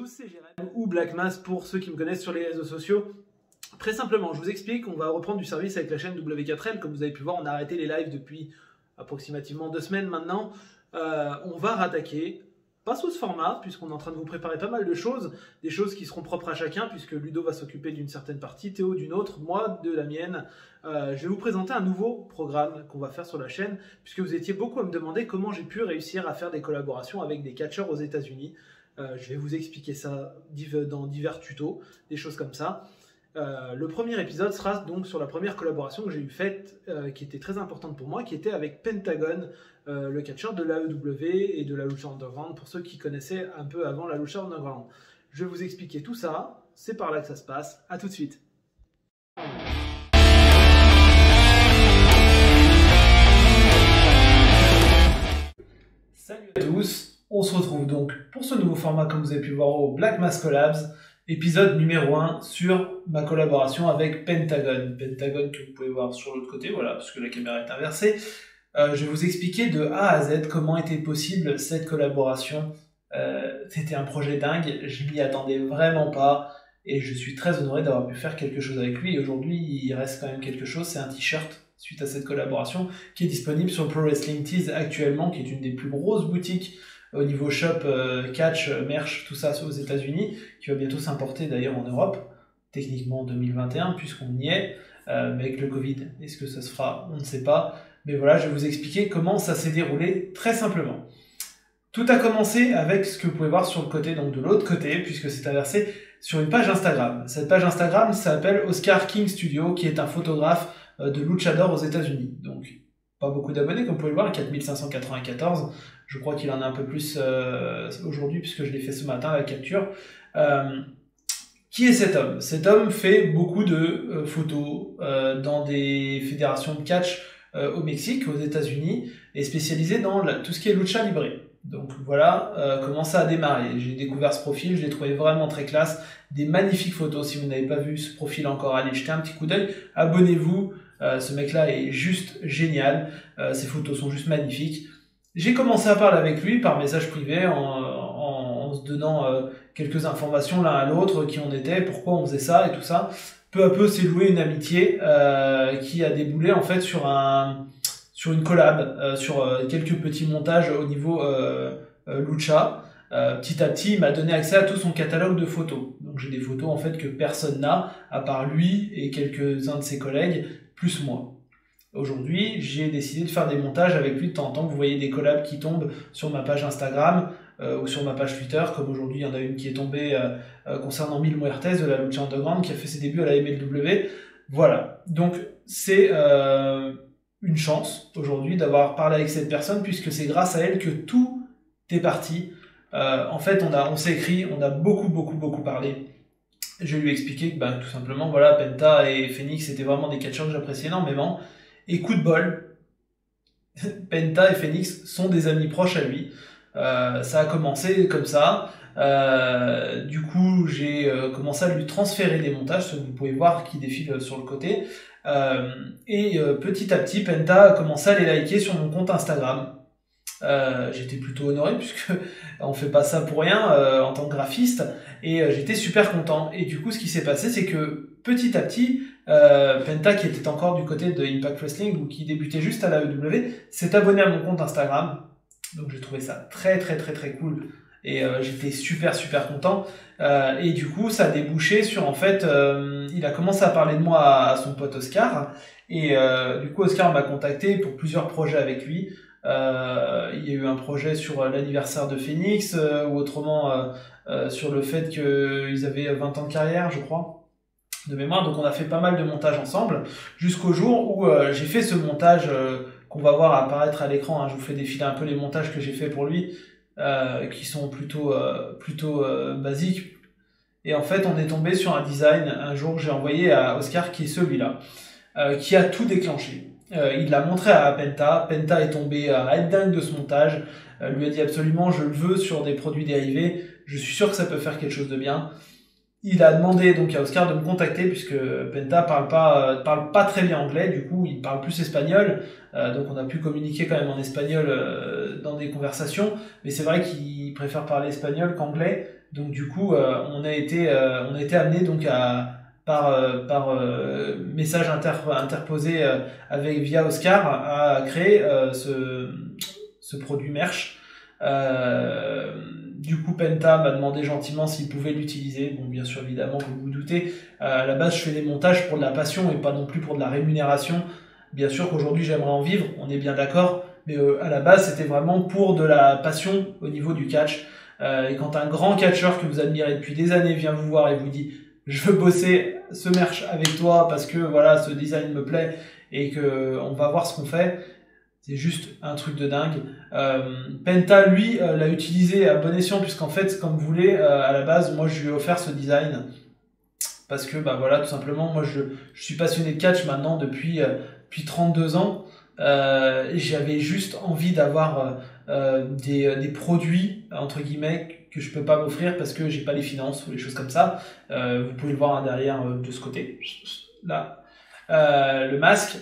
tous, c'est Jérém ou Black Mass pour ceux qui me connaissent sur les réseaux sociaux. Très simplement, je vous explique, on va reprendre du service avec la chaîne W4L. Comme vous avez pu voir, on a arrêté les lives depuis approximativement 2 semaines maintenant. On va rattaquer, pas sous ce format, puisqu'on est en train de vous préparer pas mal de choses, des choses qui seront propres à chacun, puisque Ludo va s'occuper d'une certaine partie, Théo d'une autre, moi de la mienne. Je vais vous présenter un nouveau programme qu'on va faire sur la chaîne, puisque vous étiez beaucoup à me demander comment j'ai pu réussir à faire des collaborations avec des catcheurs aux États-Unis. Je vais vous expliquer ça dans divers tutos, des choses comme ça. Le premier épisode sera donc sur la première collaboration que j'ai eu faite, qui était très importante pour moi, qui était avec Pentagon, le catcheur de l'AEW et de la Lucha Underground, pour ceux qui connaissaient un peu avant la Lucha Underground. Je vais vous expliquer tout ça, c'est par là que ça se passe, à tout de suite. Salut à tous, on se retrouve donc pour ce nouveau format, comme vous avez pu le voir, au Black Mass Collabs, épisode numéro 1 sur ma collaboration avec Pentagon. Pentagon que vous pouvez voir sur l'autre côté, voilà, parce que la caméra est inversée. Je vais vous expliquer de A à Z comment était possible cette collaboration. C'était un projet dingue, je m'y attendais vraiment pas, et je suis très honoré d'avoir pu faire quelque chose avec lui. Et aujourd'hui, il reste quand même quelque chose, c'est un t-shirt suite à cette collaboration, qui est disponible sur Pro Wrestling Tees actuellement, qui est une des plus grosses boutiques au niveau shop, catch, merch, tout ça aux États-Unis, qui va bientôt s'importer d'ailleurs en Europe, techniquement en 2021, puisqu'on y est, mais avec le Covid, est-ce que ça se fera? On ne sait pas. Mais voilà, je vais vous expliquer comment ça s'est déroulé très simplement. Tout a commencé avec ce que vous pouvez voir sur le côté, donc de l'autre côté, puisque c'est inversé, sur une page Instagram. Cette page Instagram s'appelle Oscar King Studio, qui est un photographe de luchador aux États-Unis. Donc, pas beaucoup d'abonnés, comme vous pouvez le voir, 4594. Je crois qu'il en a un peu plus aujourd'hui, puisque je l'ai fait ce matin, la capture. Qui est cet homme? Cet homme fait beaucoup de photos dans des fédérations de catch au Mexique, aux États-Unis, et spécialisé dans tout ce qui est lucha libre. Donc voilà comment ça a démarré. J'ai découvert ce profil, je l'ai trouvé vraiment très classe. Des magnifiques photos. Si vous n'avez pas vu ce profil encore, allez jeter un petit coup d'œil. Abonnez-vous. Ce mec-là est juste génial. Ses photos sont juste magnifiques. J'ai commencé à parler avec lui par message privé en se donnant quelques informations l'un à l'autre, qui on était, pourquoi on faisait ça et tout ça. Peu à peu, s'est noué une amitié qui a déboulé en fait sur une collab, sur quelques petits montages au niveau lucha. Petit à petit, il m'a donné accès à tout son catalogue de photos. Donc j'ai des photos en fait que personne n'a, à part lui et quelques-uns de ses collègues, plus moi. Aujourd'hui, j'ai décidé de faire des montages avec lui de temps en temps. Vous voyez des collabs qui tombent sur ma page Instagram ou sur ma page Twitter, comme aujourd'hui, il y en a une qui est tombée concernant Mil Muertes de la Lucha Underground, qui a fait ses débuts à la MLW. Voilà. Donc, c'est une chance aujourd'hui d'avoir parlé avec cette personne, puisque c'est grâce à elle que tout est parti. En fait, on s'est écrit, on a beaucoup parlé. Je lui ai expliqué que tout simplement, voilà, Penta et Phoenix étaient vraiment des catcheurs que j'appréciais énormément. Et coup de bol, Penta et Phoenix sont des amis proches à lui. Ça a commencé comme ça. Du coup, j'ai commencé à lui transférer des montages, ce que vous pouvez voir qui défilent sur le côté. Petit à petit, Penta a commencé à les liker sur mon compte Instagram. J'étais plutôt honoré, puisque on fait pas ça pour rien en tant que graphiste, et j'étais super content. Et du coup, ce qui s'est passé, c'est que petit à petit, Penta, qui était encore du côté de Impact Wrestling, ou qui débutait juste à la AEW, s'est abonné à mon compte Instagram. Donc j'ai trouvé ça très cool, et j'étais super content. Et du coup, ça a débouché sur, en fait, il a commencé à parler de moi à son pote Oscar, et du coup Oscar m'a contacté pour plusieurs projets avec lui. Il y a eu un projet sur l'anniversaire de Phoenix, ou autrement sur le fait qu'ils avaient 20 ans de carrière, je crois, de mémoire. Donc on a fait pas mal de montages ensemble, jusqu'au jour où j'ai fait ce montage qu'on va voir apparaître à l'écran. Je vous fais défiler un peu les montages que j'ai fait pour lui, qui sont plutôt basiques. Et en fait, on est tombé sur un design un jour que j'ai envoyé à Oscar, qui est celui-là, qui a tout déclenché. Il l'a montré à Penta. Penta est tombé à être dingue de ce montage. Lui a dit absolument, je le veux sur des produits dérivés. Je suis sûr que ça peut faire quelque chose de bien. Il a demandé donc à Oscar de me contacter, puisque Penta parle pas très bien anglais. Du coup, il parle plus espagnol. Donc on a pu communiquer quand même en espagnol dans des conversations. Mais c'est vrai qu'il préfère parler espagnol qu'anglais. Donc du coup, on a été amené donc par message interposé via Oscar à créer ce produit merch. Du coup, Penta m'a demandé gentiment s'il pouvait l'utiliser. Bon, bien sûr, évidemment, comme vous vous doutez, à la base, je fais des montages pour de la passion et pas non plus pour de la rémunération. Bien sûr qu'aujourd'hui, j'aimerais en vivre, on est bien d'accord, mais à la base, c'était vraiment pour de la passion au niveau du catch. Et quand un grand catcheur que vous admirez depuis des années vient vous voir et vous dit je veux bosser ce merch avec toi parce que voilà, ce design me plaît et que on va voir ce qu'on fait, c'est juste un truc de dingue. Penta, lui, l'a utilisé à bon escient, puisqu'en fait, comme vous voulez, à la base, moi, je lui ai offert ce design. Parce que, bah voilà, tout simplement, moi, je suis passionné de catch maintenant depuis 32 ans. Et j'avais juste envie d'avoir des produits, entre guillemets, que je peux pas m'offrir parce que j'ai pas les finances ou les choses comme ça. Vous pouvez le voir derrière de ce côté. Là, le masque,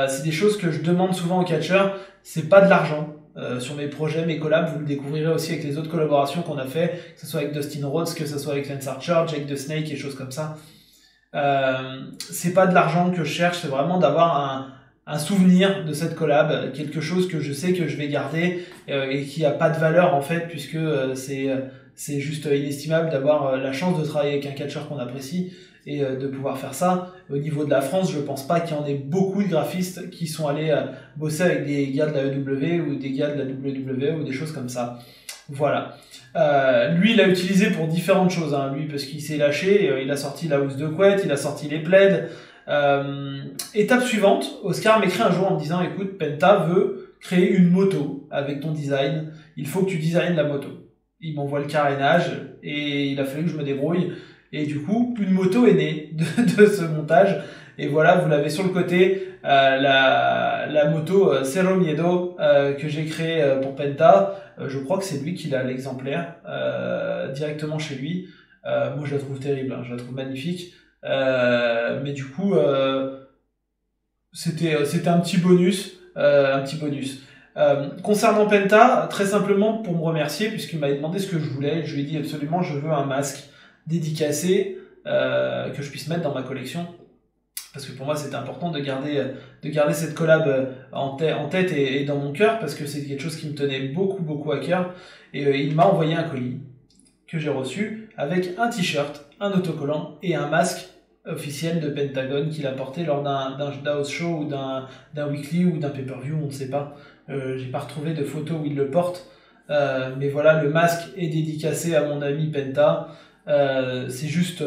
c'est des choses que je demande souvent aux catcheurs. C'est pas de l'argent. Sur mes projets, mes collabs, vous le découvrirez aussi avec les autres collaborations qu'on a fait, que ce soit avec Dustin Rhodes, que ce soit avec Lance Archer, Jake the Snake et choses comme ça. C'est pas de l'argent que je cherche, c'est vraiment d'avoir un souvenir de cette collab, quelque chose que je sais que je vais garder et qui a pas de valeur en fait, puisque c'est juste inestimable d'avoir la chance de travailler avec un catcheur qu'on apprécie et de pouvoir faire ça. Au niveau de la France, je pense pas qu'il y en ait beaucoup de graphistes qui sont allés bosser avec des gars de la EW ou des gars de la WWE ou des choses comme ça. Voilà. Lui, il l'a utilisé pour différentes choses, hein, lui, parce qu'il s'est lâché, il a sorti la housse de couette, il a sorti les plaids. Étape suivante, Oscar m'écrit un jour en me disant, écoute, Penta veut créer une moto avec ton design, il faut que tu designes la moto. Il m'envoie le carénage et il a fallu que je me débrouille. Et du coup, une moto est née de ce montage. Et voilà, vous l'avez sur le côté, la moto Cerro Miedo que j'ai créée pour Penta. Je crois que c'est lui qui a l'exemplaire directement chez lui. Moi, je la trouve terrible, hein, je la trouve magnifique. Mais du coup, c'était un petit bonus. Concernant Penta, très simplement pour me remercier, puisqu'il m'avait demandé ce que je voulais, je lui ai dit absolument je veux un masque dédicacé que je puisse mettre dans ma collection. Parce que pour moi c'était important de garder cette collab en tête et dans mon cœur, parce que c'est quelque chose qui me tenait beaucoup à cœur. Et il m'a envoyé un colis que j'ai reçu avec un t-shirt, un autocollant et un masque officiel de Pentagon qu'il a porté lors d'un house show ou d'un weekly ou d'un pay-per-view, on ne sait pas. J'ai pas retrouvé de photo où il le porte. Mais voilà, le masque est dédicacé à mon ami Penta. C'est juste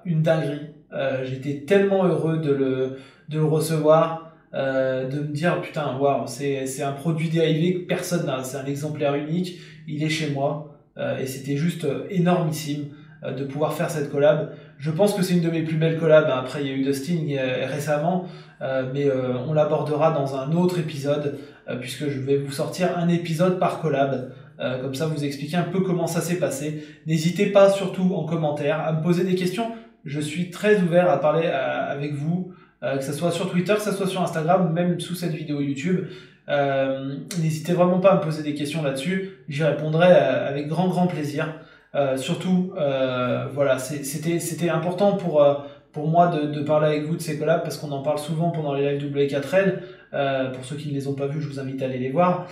une dinguerie. J'étais tellement heureux de le recevoir, de me dire putain, waouh, c'est un produit dérivé que personne n'a, c'est un exemplaire unique, il est chez moi, et c'était juste énormissime de pouvoir faire cette collab. Je pense que c'est une de mes plus belles collabs. Après, il y a eu Dustin récemment, mais on l'abordera dans un autre épisode, puisque je vais vous sortir un épisode par collab. Comme ça, vous expliquer un peu comment ça s'est passé. N'hésitez pas, surtout en commentaire, à me poser des questions. Je suis très ouvert à parler avec vous, que ce soit sur Twitter, que ce soit sur Instagram, ou même sous cette vidéo YouTube. N'hésitez vraiment pas à me poser des questions là-dessus. J'y répondrai avec grand plaisir. Surtout, voilà, c'était important pour moi de parler avec vous de ces collabs, parce qu'on en parle souvent pendant les lives W4L. Pour ceux qui ne les ont pas vus, je vous invite à aller les voir.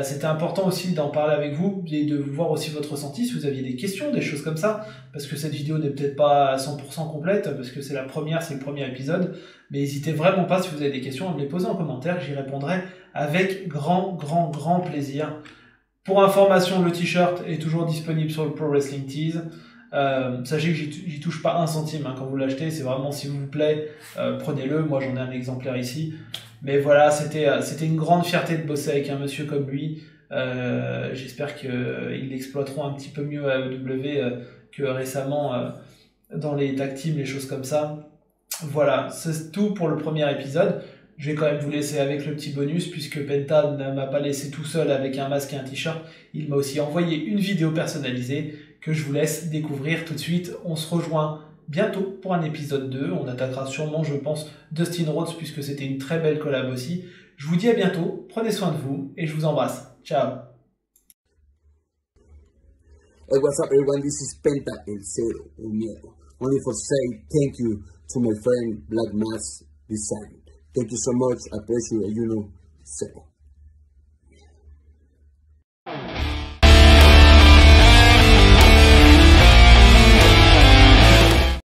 C'était important aussi d'en parler avec vous et de voir aussi votre ressenti, si vous aviez des questions, des choses comme ça, parce que cette vidéo n'est peut-être pas à 100% complète, parce que c'est le premier épisode, mais n'hésitez vraiment pas, si vous avez des questions, à me les poser en commentaire, j'y répondrai avec grand plaisir. Pour information, le t-shirt est toujours disponible sur le Pro Wrestling Tees. Sachez que j'y touche pas un centime quand vous l'achetez, c'est vraiment s'il vous plaît, prenez-le, moi j'en ai un exemplaire ici. Mais voilà, c'était une grande fierté de bosser avec un monsieur comme lui. J'espère qu'ils l'exploiteront un petit peu mieux à AEW que récemment dans les tag teams, les choses comme ça. Voilà, c'est tout pour le premier épisode. Je vais quand même vous laisser avec le petit bonus, puisque Penta ne m'a pas laissé tout seul avec un masque et un t-shirt. Il m'a aussi envoyé une vidéo personnalisée que je vous laisse découvrir tout de suite. On se rejoint bientôt pour un épisode 2. On attaquera sûrement, je pense, Dustin Rhodes, puisque c'était une très belle collab aussi. Je vous dis à bientôt, prenez soin de vous et je vous embrasse. Ciao. Hey, what's up, everyone? This is Penta El Cero, El Miedo. Only for say thank you to my friend Black Mass Design. Thank you so much. I appreciate it. Cero.